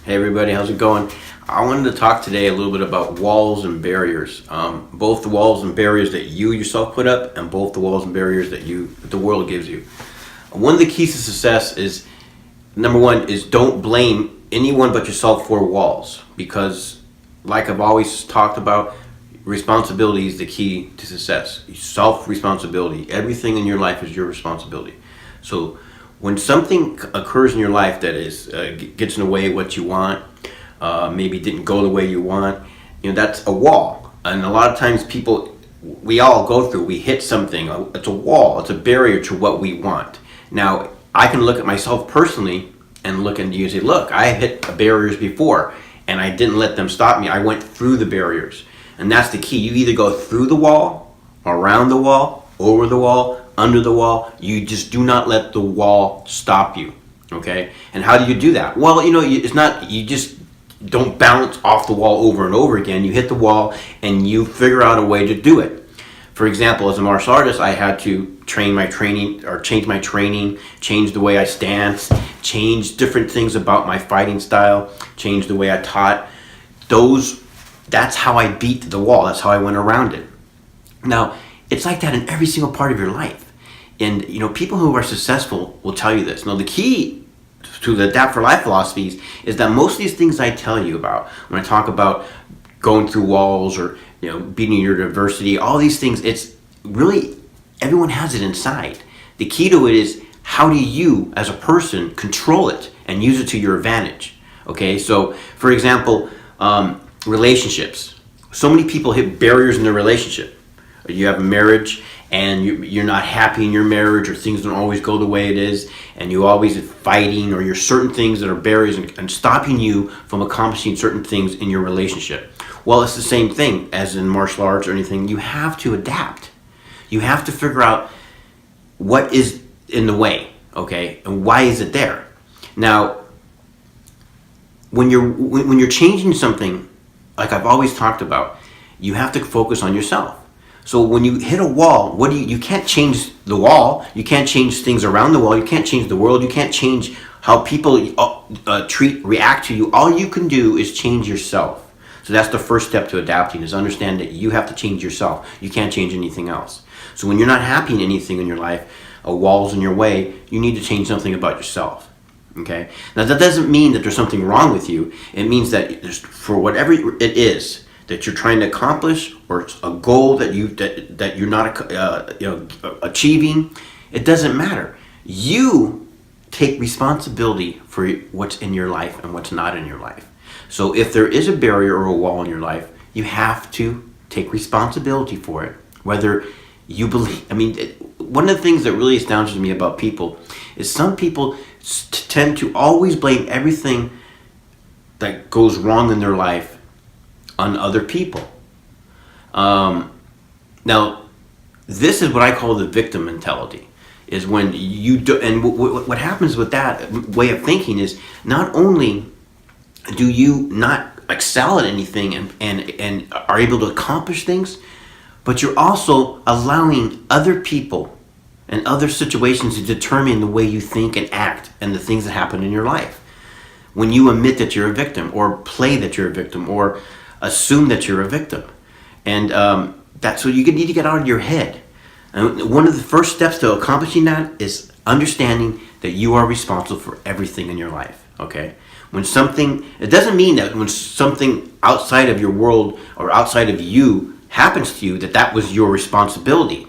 Hey everybody, how's it going? I wanted to talk today a little bit about walls and barriers. Both the walls and barriers that you yourself put up, and both the walls and barriers that the world gives you. One of the keys to success is, number one, is don't blame anyone but yourself for walls, because like I've always talked about, responsibility is the key to success. Self-responsibility. Everything in your life is your responsibility. So when something occurs in your life that is gets in the way of what you want, maybe didn't go the way you want, that's a wall. And a lot of times we all go through, we hit something, it's a wall, it's a barrier to what we want. Now, I can look at myself personally and look and you say, look, I hit barriers before and I didn't let them stop me. I went through the barriers. And that's the key. You either go through the wall, around the wall, over the wall, under the wall. You just do not let the wall stop you. Okay? And how do you do that? Well, it's not, you just don't bounce off the wall over and over again. You hit the wall and you figure out a way to do it. For example, as a martial artist, I had to change my training, change the way I stance, change different things about my fighting style, change the way I taught. That's how I beat the wall. That's how I went around it. Now, it's like that in every single part of your life. And, people who are successful will tell you this. Now, the key to the Adapt for Life philosophies is that most of these things I tell you about, when I talk about going through walls or, beating your adversity, all these things, it's really, everyone has it inside. The key to it is, how do you, as a person, control it and use it to your advantage? Okay, so, for example, relationships. So many people hit barriers in their relationship. You have a marriage and you're not happy in your marriage, or things don't always go the way it is, and you always fighting, or you're certain things that are barriers and stopping you from accomplishing certain things in your relationship. Well, it's the same thing as in martial arts or anything. You have to adapt. You have to figure out what is in the way, okay, and why is it there. Now, when you're changing something, like I've always talked about, you have to focus on yourself. So when you hit a wall, you can't change the wall, you can't change things around the wall, you can't change the world, you can't change how people react to you. All you can do is change yourself. So that's the first step to adapting, is understand that you have to change yourself. You can't change anything else. So when you're not happy in anything in your life, a wall's in your way, you need to change something about yourself. Okay. Now that doesn't mean that there's something wrong with you. It means that for whatever it is that you're trying to accomplish, or a goal that you're not achieving, it doesn't matter. You take responsibility for what's in your life and what's not in your life. So if there is a barrier or a wall in your life, you have to take responsibility for it. Whether you believe, one of the things that really astounds me about people is some people tend to always blame everything that goes wrong in their life on other people. Now, this is what I call the victim mentality. Is when you do, and what happens with that way of thinking is, not only do you not excel at anything and are able to accomplish things, but you're also allowing other people and other situations to determine the way you think and act and the things that happen in your life. When you admit that you're a victim, or play that you're a victim, or assume that you're a victim. And that's what you need to get out of your head. And one of the first steps to accomplishing that is understanding that you are responsible for everything in your life. Okay? It doesn't mean that when something outside of your world or outside of you happens to you, that was your responsibility.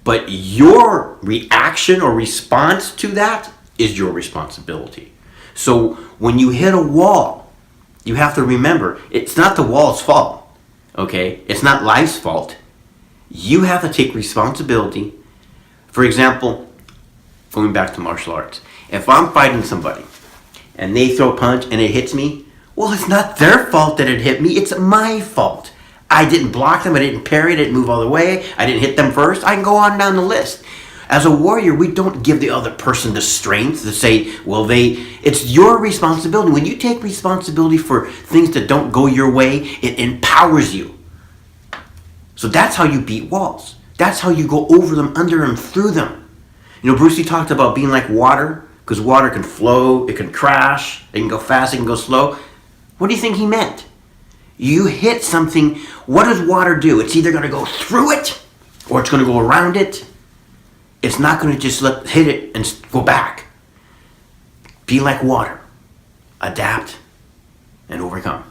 But your reaction or response to that is your responsibility. So when you hit a wall, you have to remember, it's not the wall's fault, okay? It's not life's fault. You have to take responsibility. For example, going back to martial arts, if I'm fighting somebody and they throw a punch and it hits me, well, it's not their fault that it hit me, it's my fault. I didn't block them, I didn't parry, I didn't move all the way, I didn't hit them first. I can go on down the list. As a warrior, we don't give the other person the strength to say, it's your responsibility. When you take responsibility for things that don't go your way, it empowers you. So that's how you beat walls. That's how you go over them, under them, through them. Bruce Lee talked about being like water Because water can flow, it can crash, it can go fast, it can go slow. What do you think he meant? You hit something, what does water do? It's either going to go through it or it's going to go around it. It's not going to just hit it and go back. Be like water. Adapt and overcome.